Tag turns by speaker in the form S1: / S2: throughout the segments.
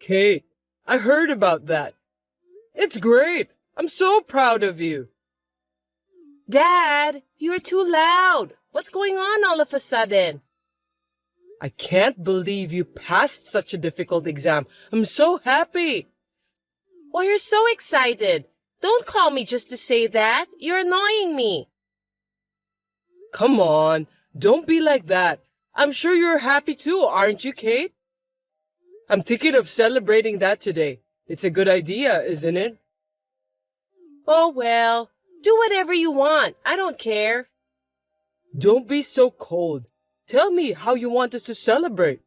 S1: Kate, I heard about that. It's great. I'm so proud of you.
S2: Dad, you're too loud. What's going on all of a sudden?
S1: I can't believe you passed such a difficult exam. I'm so happy.
S2: Why, you're so excited. Don't call me just to say that. You're annoying me.
S1: Come on, don't be like that. I'm sure you're happy too, aren't you, Kate? I'm thinking of celebrating that today. It's a good idea, isn't it?
S2: Oh, well, do whatever you want. I don't care.
S1: Don't be so cold. Tell me how you want us to celebrate.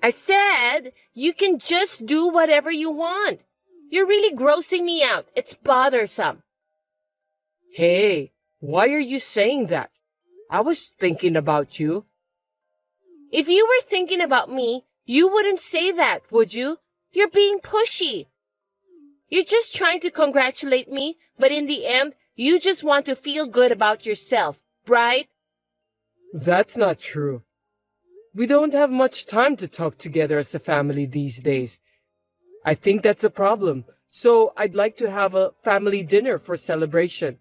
S2: I said you can just do whatever you want. You're really grossing me out. It's bothersome.
S1: Hey, why are you saying that? I was thinking about you.
S2: If you were thinking about me, you wouldn't say that, would you? You're being pushy. You're just trying to congratulate me, but in the end, you just want to feel good about yourself, right?
S1: That's not true. We don't have much time to talk together as a family these days. I think that's a problem, so I'd like to have a family dinner for celebration.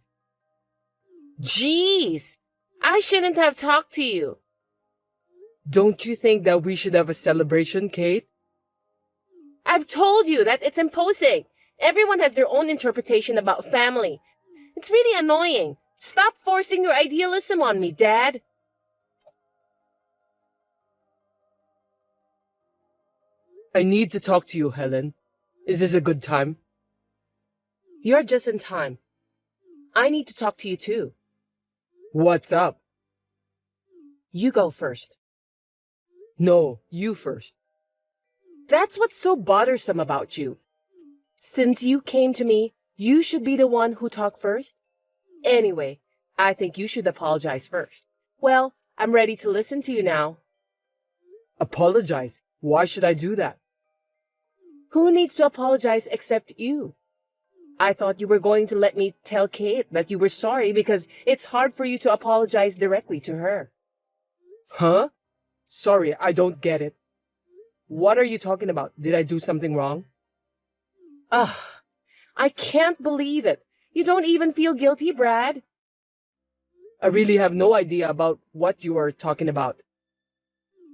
S2: Jeez, I shouldn't have talked to you.
S1: Don't you think that we should have a celebration, Kate?
S2: I've told you that it's imposing. Everyone has their own interpretation about family. It's really annoying. Stop forcing your idealism on me, Dad.
S1: I need to talk to you, Helen. Is this a good time?
S2: You're just in time. I need to talk to you too.
S1: What's up?
S2: You go first.
S1: No, you first.
S2: That's what's so bothersome about you. Since you came to me, you should be the one who talked first. Anyway, I think you should apologize first. Well, I'm ready to listen to you now.
S1: Apologize? Why should I do that?
S2: Who needs to apologize except you? I thought you were going to let me tell Kate that you were sorry because it's hard for you to apologize directly to her.
S1: Huh? Sorry, I don't get it. What are you talking about? Did I do something wrong?
S2: Ugh, I can't believe it. You don't even feel guilty, Brad.
S1: I really have no idea about what you are talking about.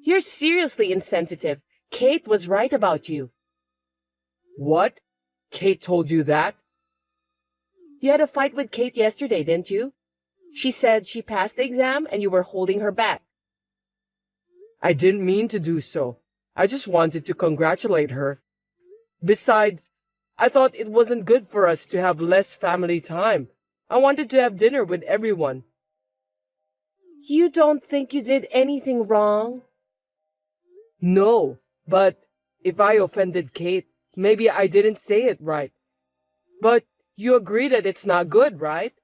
S2: You're seriously insensitive. Kate was right about you.
S1: What? Kate told you that?
S2: You had a fight with Kate yesterday, didn't you? She said she passed the exam and you were holding her back.
S1: I didn't mean to do so. I just wanted to congratulate her. Besides, I thought it wasn't good for us to have less family time. I wanted to have dinner with everyone.
S2: You don't think you did anything wrong?
S1: No, but if I offended Kate, maybe I didn't say it right. But you agree that it's not good, right?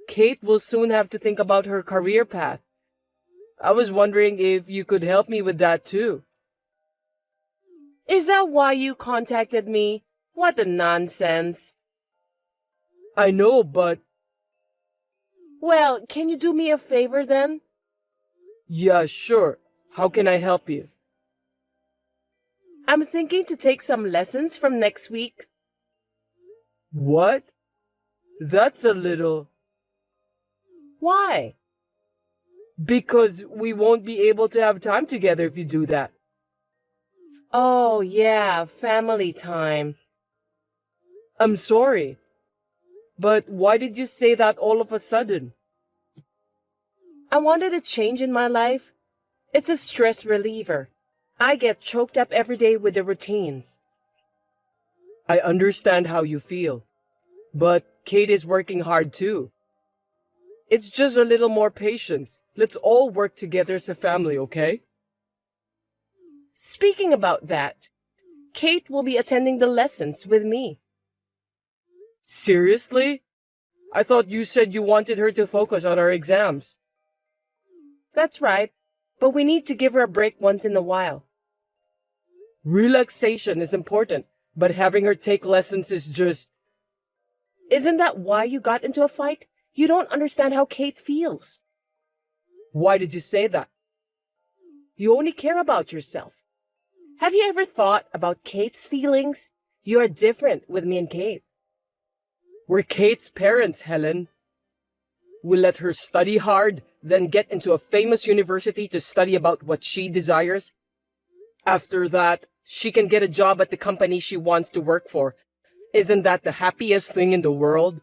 S1: Kate will soon have to think about her career path. I was wondering if you could help me with that too.
S2: Is that why you contacted me? What a nonsense.
S1: I know, but...
S2: Well, can you do me a favor then?
S1: Yeah, sure. How can I help you?
S2: I'm thinking to take some lessons from next week.
S1: What? That's a little...
S2: Why?
S1: Because we won't be able to have time together if you do that.
S2: Oh, yeah, family time.
S1: I'm sorry. But why did you say that all of a sudden?
S2: I wanted a change in my life. It's a stress reliever. I get choked up every day with the routines.
S1: I understand how you feel. But Kate is working hard too. It's just a little more patience. Let's all work together as a family, okay?
S2: Speaking about that, Kate will be attending the lessons with me.
S1: Seriously? I thought you said you wanted her to focus on our exams.
S2: That's right, but we need to give her a break once in a while.
S1: Relaxation is important, but having her take lessons is just...
S2: Isn't that why you got into a fight? You don't understand how Kate feels.
S1: Why did you say that?
S2: You only care about yourself. Have you ever thought about Kate's feelings? You are different with me and Kate.
S1: We're Kate's parents, Helen. We let her study hard, then get into a famous university to study about what she desires. After that, she can get a job at the company she wants to work for. Isn't that the happiest thing in the world?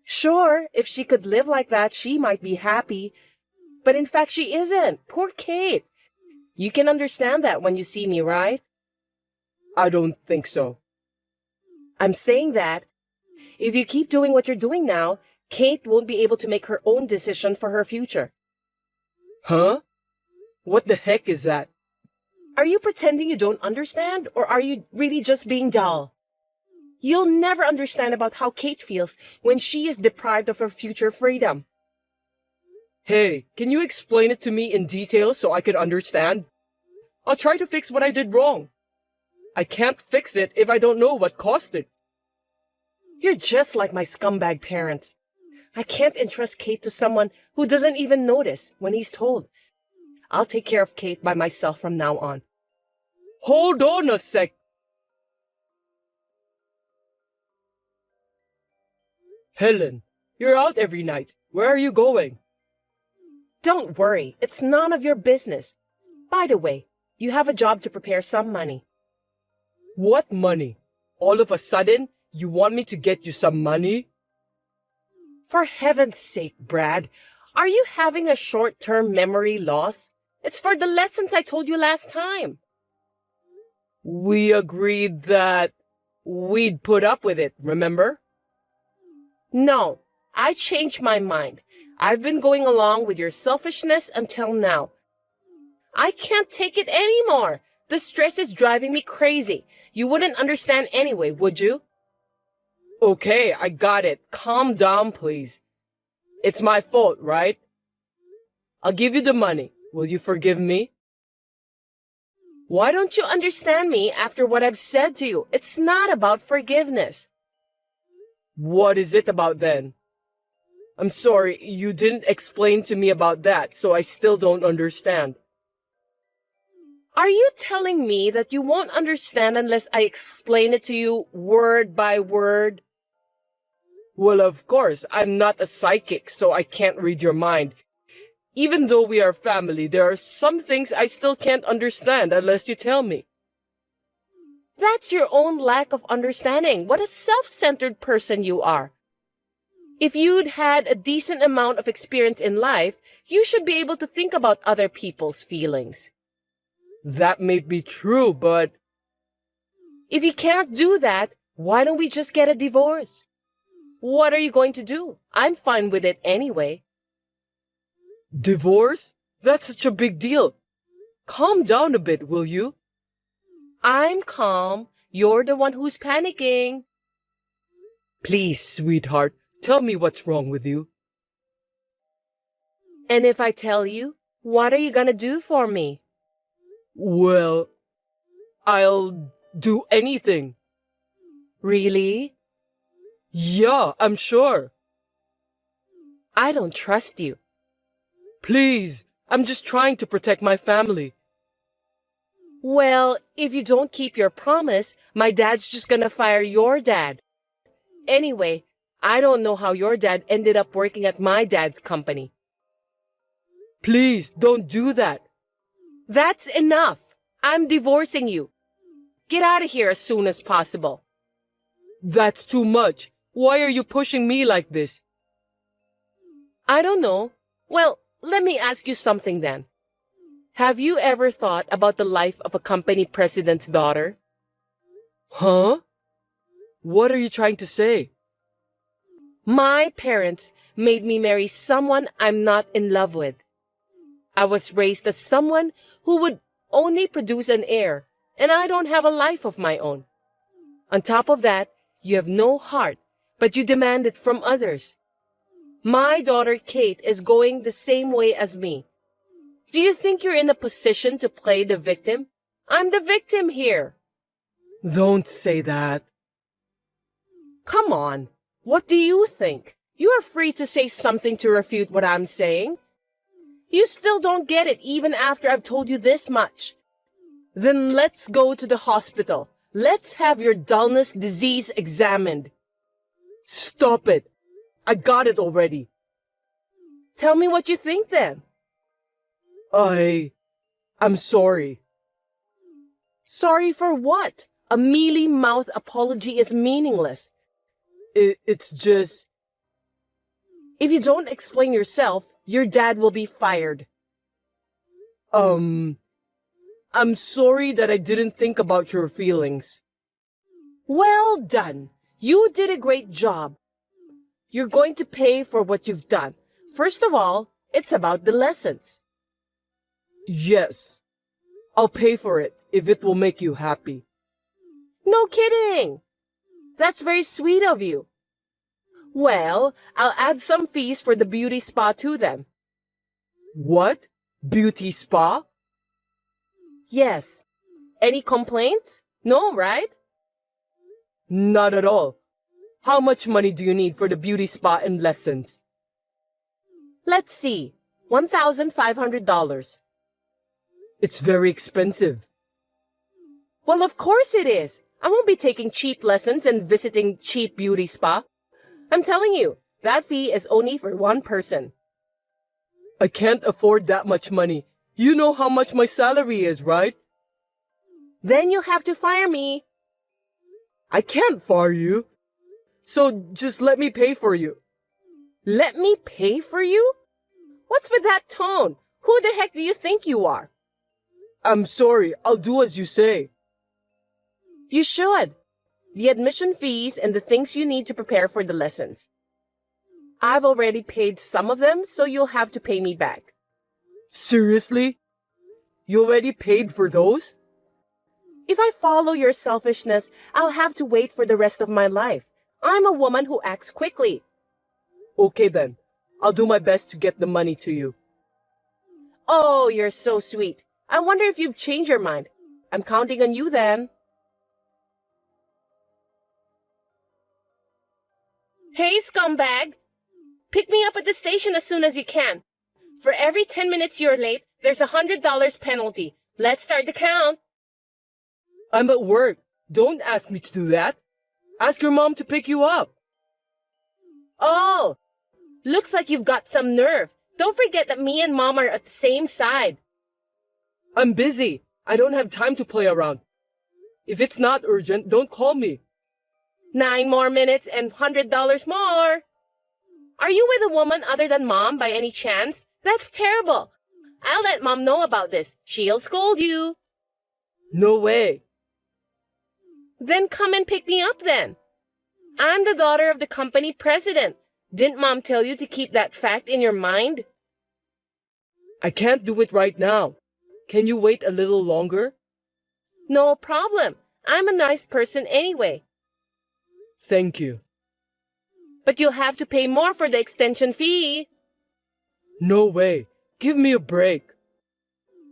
S2: Sure, if she could live like that, she might be happy. But in fact, she isn't. Poor Kate. You can understand that when you see me, right?
S1: I don't think so.
S2: I'm saying that if you keep doing what you're doing now, Kate won't be able to make her own decision for her future.
S1: Huh? What the heck is that?
S2: Are you pretending you don't understand, or are you really just being dull? You'll never understand about how Kate feels when she is deprived of her future freedom.
S1: Hey, can you explain it to me in detail so I can understand? I'll try to fix what I did wrong. I can't fix it if I don't know what caused it.
S2: You're just like my scumbag parents. I can't entrust Kate to someone who doesn't even notice when he's told. I'll take care of Kate by myself from now on.
S1: Hold on a sec. Helen, you're out every night. Where are you going?
S2: Don't worry, it's none of your business. By the way, you have a job to prepare some money.
S1: What money? All of a sudden, you want me to get you some money?
S2: For heaven's sake, Brad, are you having a short-term memory loss? It's for the lessons I told you last time.
S1: We agreed that we'd put up with it, remember?
S2: No, I changed my mind. I've been going along with your selfishness until now. I can't take it anymore. The stress is driving me crazy. You wouldn't understand anyway, would you?
S1: Okay, I got it. Calm down, please. It's my fault, right? I'll give you the money. Will you forgive me?
S2: Why don't you understand me after what I've said to you? It's not about forgiveness.
S1: What is it about then? I'm sorry, you didn't explain to me about that, so I still don't understand.
S2: Are you telling me that you won't understand unless I explain it to you word by word?
S1: Well, of course, I'm not a psychic, so I can't read your mind. Even though we are family, there are some things I still can't understand unless you tell me.
S2: That's your own lack of understanding. What a self-centered person you are. If you'd had a decent amount of experience in life, you should be able to think about other people's feelings.
S1: That may be true, but...
S2: If you can't do that, why don't we just get a divorce? What are you going to do? I'm fine with it anyway.
S1: Divorce? That's such a big deal. Calm down a bit, will you?
S2: I'm calm. You're the one who's panicking.
S1: Please, sweetheart, tell me what's wrong with you.
S2: And if I tell you, what are you gonna do for me?
S1: Well, I'll do anything.
S2: Really?
S1: Yeah, I'm sure.
S2: I don't trust you.
S1: Please, I'm just trying to protect my family.
S2: Well, if you don't keep your promise, my dad's just gonna fire your dad. Anyway, I don't know how your dad ended up working at my dad's company.
S1: Please, don't do that.
S2: That's enough. I'm divorcing you. Get out of here as soon as possible.
S1: That's too much. Why are you pushing me like this?
S2: I don't know. Well, let me ask you something then. Have you ever thought about the life of a company president's daughter?
S1: Huh? What are you trying to say?
S2: My parents made me marry someone I'm not in love with. I was raised as someone who would only produce an heir, and I don't have a life of my own. On top of that, you have no heart, but you demand it from others. My daughter Kate is going the same way as me. Do you think you're in a position to play the victim? I'm the victim here.
S1: Don't say that.
S2: Come on. What do you think? You are free to say something to refute what I'm saying. You still don't get it even after I've told you this much.
S1: Then let's go to the hospital. Let's have your dullness disease examined. Stop it. I got it already. Tell me what you think then. I'm sorry. Sorry for what? A mealy-mouthed apology is meaningless. It's just... If you don't explain yourself, your dad will be fired. I'm sorry that I didn't think about your feelings. Well done. You did a great job. You're going to pay for what you've done. First of all, it's about the lessons. Yes. I'll pay for it if it will make you happy. No kidding. That's very sweet of you. Well, I'll add some fees for the beauty spa too then. What? Beauty spa? Yes. Any complaints? No, right? Not at all. How much money do you need for the beauty spa and lessons? Let's see. $1,500. It's very expensive. Well, of course it is. I won't be taking cheap lessons and visiting cheap beauty spa. I'm telling you, that fee is only for one person. I can't afford that much money. You know how much my salary is, right? Then you'll have to fire me. I can't fire you. So just let me pay for you. Let me pay for you? What's with that tone? Who the heck do you think you are? I'm sorry. I'll do as you say. You should. The admission fees and the things you need to prepare for the lessons. I've already paid some of them, so you'll have to pay me back. Seriously? You already paid for those? If I follow your selfishness, I'll have to wait for the rest of my life. I'm a woman who acts quickly. Okay then. I'll do my best to get the money to you. Oh, you're so sweet. I wonder if you've changed your mind. I'm counting on you then. Hey, scumbag! Pick me up at the station as soon as you can. For every 10 minutes you're late, there's a $100 penalty. Let's start the count. I'm at work. Don't ask me to do that. Ask your mom to pick you up. Oh, looks like you've got some nerve. Don't forget that me and mom are at the same side. I'm busy. I don't have time to play around. If it's not urgent, don't call me. 9 more minutes and $100 more. Are you with a woman other than mom by any chance? That's terrible. I'll let mom know about this. She'll scold you. No way. Then come and pick me up then. I'm the daughter of the company president. Didn't mom tell you to keep that fact in your mind? I can't do it right now. Can you wait a little longer? No problem. I'm a nice person anyway. Thank you. But you'll have to pay more for the extension fee. No way. Give me a break.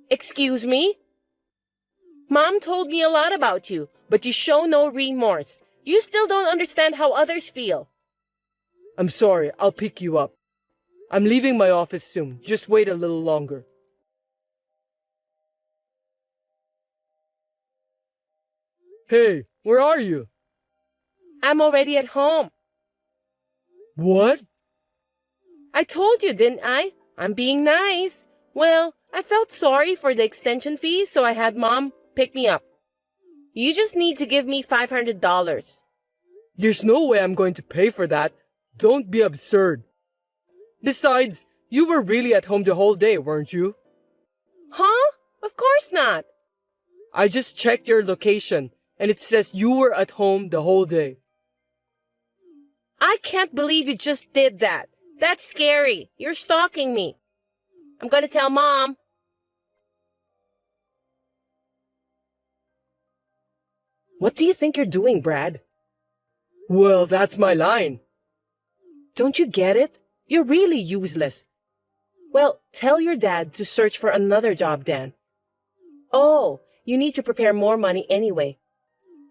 S1: Excuse me? Mom told me a lot about you, but you show no remorse. You still don't understand how others feel. I'm sorry. I'll pick you up. I'm leaving my office soon. Just wait a little longer. Hey, where are you? I'm already at home. What? I told you, didn't I? I'm being nice. Well, I felt sorry for the extension fee, so I had mom pick me up. You just need to give me $500. There's no way I'm going to pay for that. Don't be absurd. Besides, you were really at home the whole day, weren't you? Huh? Of course not. I just checked your location, and it says you were at home the whole day. I can't believe you just did that. That's scary. You're stalking me. I'm going to tell Mom. What do you think you're doing, Brad? Well, that's my line. Don't you get it? You're really useless. Well, tell your dad to search for another job, Dan. Oh, you need to prepare more money anyway.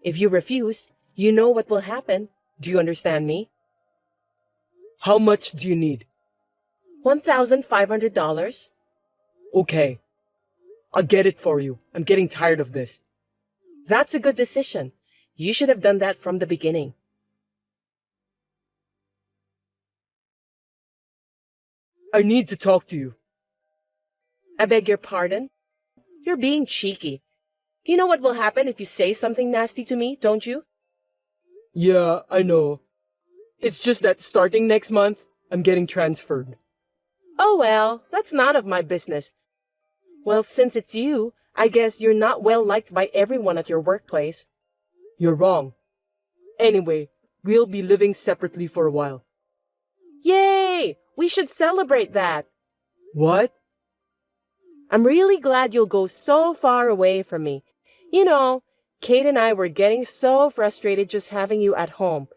S1: If you refuse, you know what will happen. Do you understand me? How much do you need? $1,500. Okay. I'll get it for you. I'm getting tired of this.
S2: That's a good decision. You should have done that from the beginning.
S1: I need to talk to you.
S2: I beg your pardon? You're being cheeky. You know what will happen if you say something nasty to me, don't you?
S1: Yeah, I know. It's just that starting next month, I'm getting transferred.
S2: Oh well, that's not of my business. Well, since it's you, I guess you're not well liked by everyone at your workplace.
S1: You're wrong. Anyway, we'll be living separately for a while.
S2: Yay! We should celebrate that.
S1: What?
S2: I'm really glad you'll go so far away from me. You know, Kate and I were getting so frustrated just having you at home.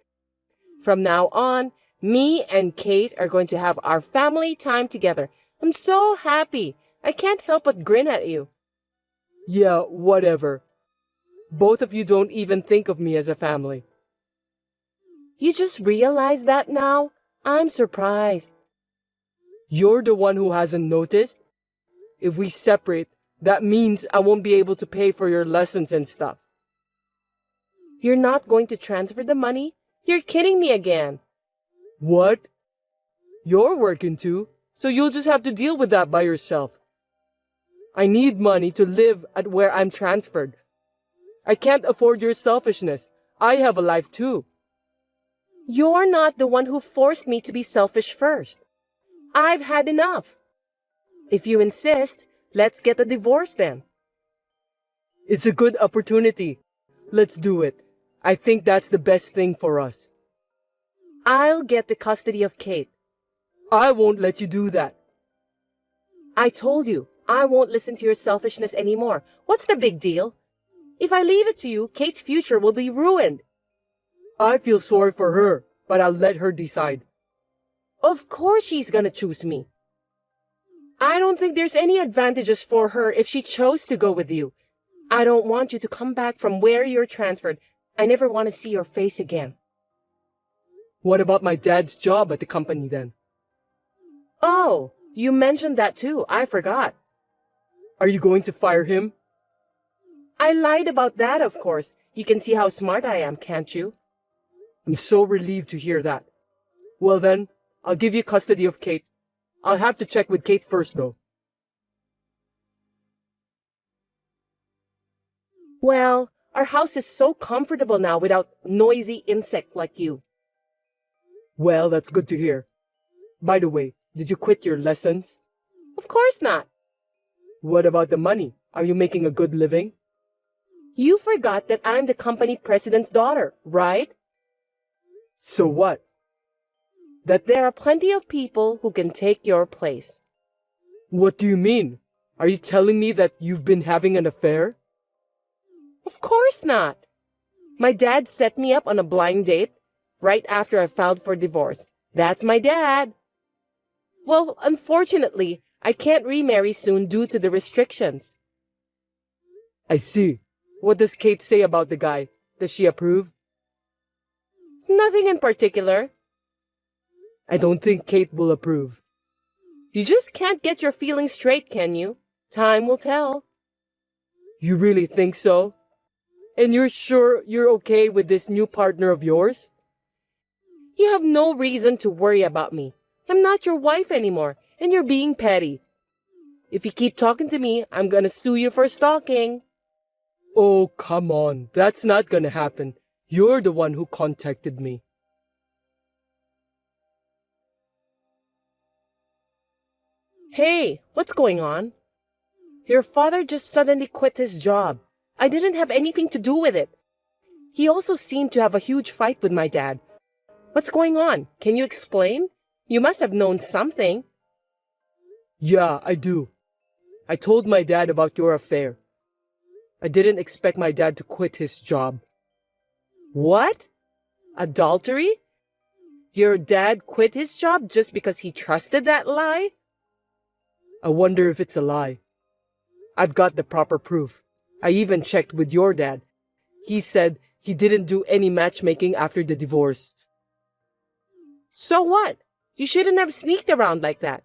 S2: From now on, me and Kate are going to have our family time together. I'm so happy. I can't help but grin at you.
S1: Yeah, whatever. Both of you don't even think of me as a family.
S2: You just realize that now? I'm surprised.
S1: You're the one who hasn't noticed? If we separate, that means I won't be able to pay for your lessons and stuff.
S2: You're not going to transfer the money? You're kidding me again.
S1: What? You're working too, so you'll just have to deal with that by yourself. I need money to live at where I'm transferred. I can't afford your selfishness. I have a life too.
S2: You're not the one who forced me to be selfish first. I've had enough. If you insist, let's get a divorce then.
S1: It's a good opportunity. Let's do it. I think that's the best thing for us.
S2: I'll get the custody of Kate.
S1: I won't let you do that.
S2: I told you, I won't listen to your selfishness anymore. What's the big deal? If I leave it to you, Kate's future will be ruined.
S1: I feel sorry for her, but I'll let her decide.
S2: Of course she's gonna choose me. I don't think there's any advantages for her if she chose to go with you. I don't want you to come back from where you're transferred. I never want to see your face again.
S1: What about my dad's job at the company then?
S2: Oh, you mentioned that too. I forgot.
S1: Are you going to fire him?
S2: I lied about that, of course. You can see how smart I am, can't you?
S1: I'm so relieved to hear that. Well then, I'll give you custody of Kate. I'll have to check with Kate first though.
S2: Well, our house is so comfortable now without noisy insect like you.
S1: Well, that's good to hear. By the way, did you quit your lessons?
S2: Of course not.
S1: What about the money? Are you making a good living?
S2: You forgot that I'm the company president's daughter, right?
S1: So what?
S2: That there are plenty of people who can take your place.
S1: What do you mean? Are you telling me that you've been having an affair?
S2: Of course not. My dad set me up on a blind date right after I filed for divorce. That's my dad. Well, unfortunately, I can't remarry soon due to the restrictions.
S1: I see. What does Kate say about the guy? Does she approve?
S2: Nothing in particular.
S1: I don't think Kate will approve.
S2: You just can't get your feelings straight, can you? Time will tell.
S1: You really think so? And you're sure you're okay with this new partner of yours?
S2: You have no reason to worry about me. I'm not your wife anymore, and you're being petty. If you keep talking to me, I'm gonna sue you for stalking.
S1: Oh, come on. That's not gonna happen. You're the one who contacted me.
S2: Hey, what's going on? Your father just suddenly quit his job. I didn't have anything to do with it. He also seemed to have a huge fight with my dad. What's going on? Can you explain? You must have known something.
S1: Yeah, I do. I told my dad about your affair. I didn't expect my dad to quit his job.
S2: What? Adultery? Your dad quit his job just because he trusted that lie?
S1: I wonder if it's a lie. I've got the proper proof. I even checked with your dad. He said he didn't do any matchmaking after the divorce.
S2: So what? You shouldn't have sneaked around like that.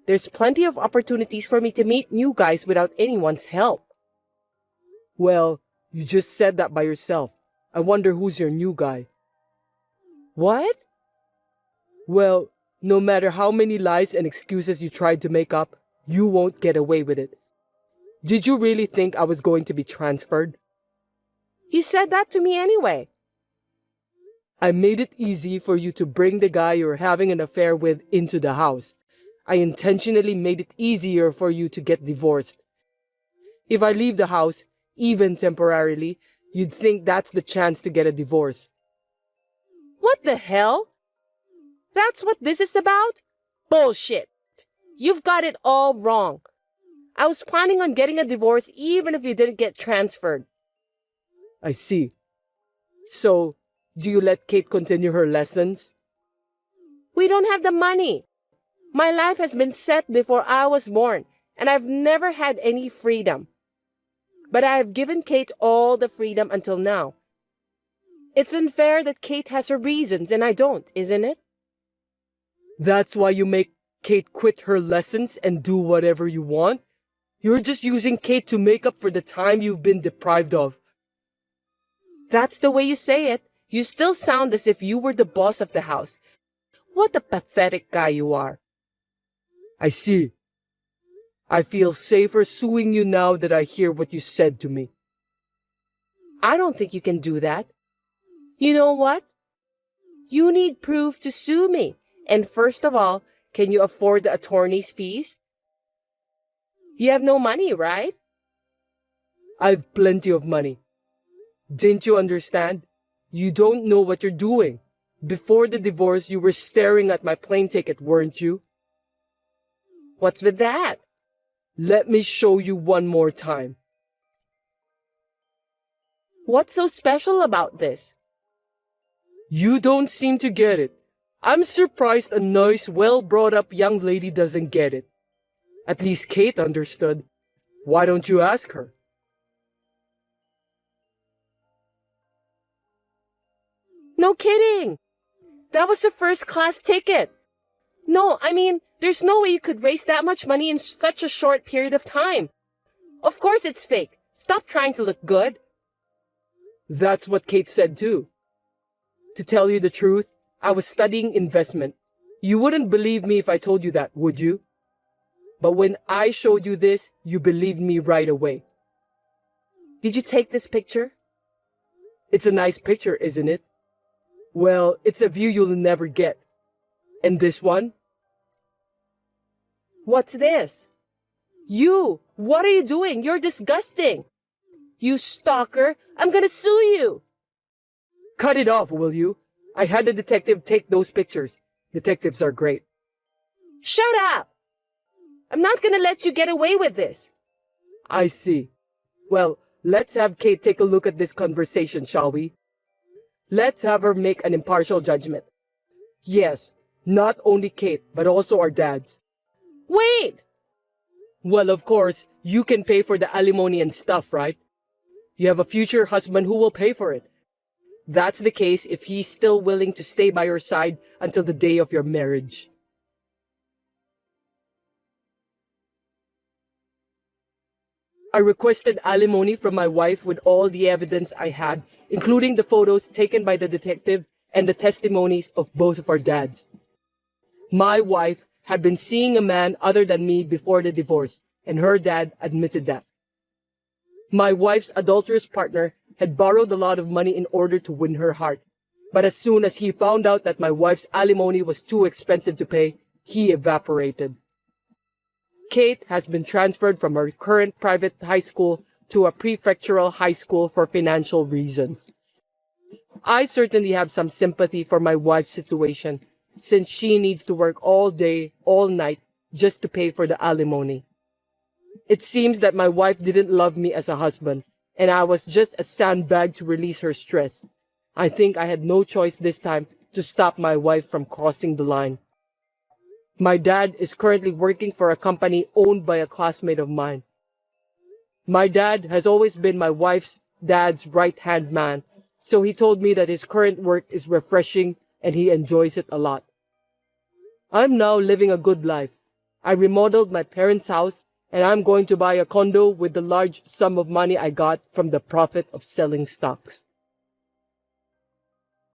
S2: There's plenty of opportunities for me to meet new guys without anyone's help.
S1: Well, you just said that by yourself. I wonder who's your new guy.
S2: What?
S1: Well, no matter how many lies and excuses you tried to make up, you won't get away with it. Did you really think I was going to be transferred?
S2: You said that to me anyway.
S1: I made it easy for you to bring the guy you're having an affair with into the house. I intentionally made it easier for you to get divorced. If I leave the house, even temporarily, you'd think that's the chance to get a divorce.
S2: What the hell? That's what this is about? Bullshit. You've got it all wrong. I was planning on getting a divorce even if you didn't get transferred.
S1: I see. So, do you let Kate continue her lessons?
S2: We don't have the money. My life has been set before I was born, and I've never had any freedom. But I have given Kate all the freedom until now. It's unfair that Kate has her reasons and I don't, isn't it?
S1: That's why you make Kate quit her lessons and do whatever you want? You're just using Kate to make up for the time you've been deprived of.
S2: That's the way you say it. You still sound as if you were the boss of the house. What a pathetic guy you are.
S1: I see. I feel safer suing you now that I hear what you said to me.
S2: I don't think you can do that. You know what? You need proof to sue me. And first of all, can you afford the attorney's fees? You have no money, right?
S1: I've plenty of money. Didn't you understand? You don't know what you're doing. Before the divorce, you were staring at my plane ticket, weren't you?
S2: What's with that?
S1: Let me show you one more time.
S2: What's so special about this?
S1: You don't seem to get it. I'm surprised a nice, well-brought-up young lady doesn't get it. At least Kate understood. Why don't you ask her?
S2: No kidding! That was a first-class ticket. No, I mean, there's no way you could raise that much money in such a short period of time. Of course it's fake. Stop trying to look good.
S1: That's what Kate said too. To tell you the truth, I was studying investment. You wouldn't believe me if I told you that, would you? But when I showed you this, you believed me right away.
S2: Did you take this picture?
S1: It's a nice picture, isn't it? Well, it's a view you'll never get. And this one?
S2: What's this? You! What are you doing? You're disgusting! You stalker! I'm gonna sue you!
S1: Cut it off, will you? I had a detective take those pictures. Detectives are great.
S2: Shut up! I'm not gonna let you get away with this.
S1: I see. Well, let's have Kate take a look at this conversation, shall we? Let's have her make an impartial judgment. Yes, not only Kate, but also our dads.
S2: Wait!
S1: Well, of course, you can pay for the alimony and stuff, right? You have a future husband who will pay for it. That's the case if he's still willing to stay by your side until the day of your marriage. I requested alimony from my wife with all the evidence I had, including the photos taken by the detective and the testimonies of both of our dads. My wife had been seeing a man other than me before the divorce, and her dad admitted that. My wife's adulterous partner had borrowed a lot of money in order to win her heart, but as soon as he found out that my wife's alimony was too expensive to pay, he evaporated. Kate has been transferred from her current private high school to a prefectural high school for financial reasons. I certainly have some sympathy for my wife's situation, since she needs to work all day, all night, just to pay for the alimony. It seems that my wife didn't love me as a husband, and I was just a sandbag to release her stress. I think I had no choice this time to stop my wife from crossing the line. My dad is currently working for a company owned by a classmate of mine. My dad has always been my wife's dad's right-hand man, so he told me that his current work is refreshing and he enjoys it a lot. I'm now living a good life. I remodeled my parents' house, and I'm going to buy a condo with the large sum of money I got from the profit of selling stocks.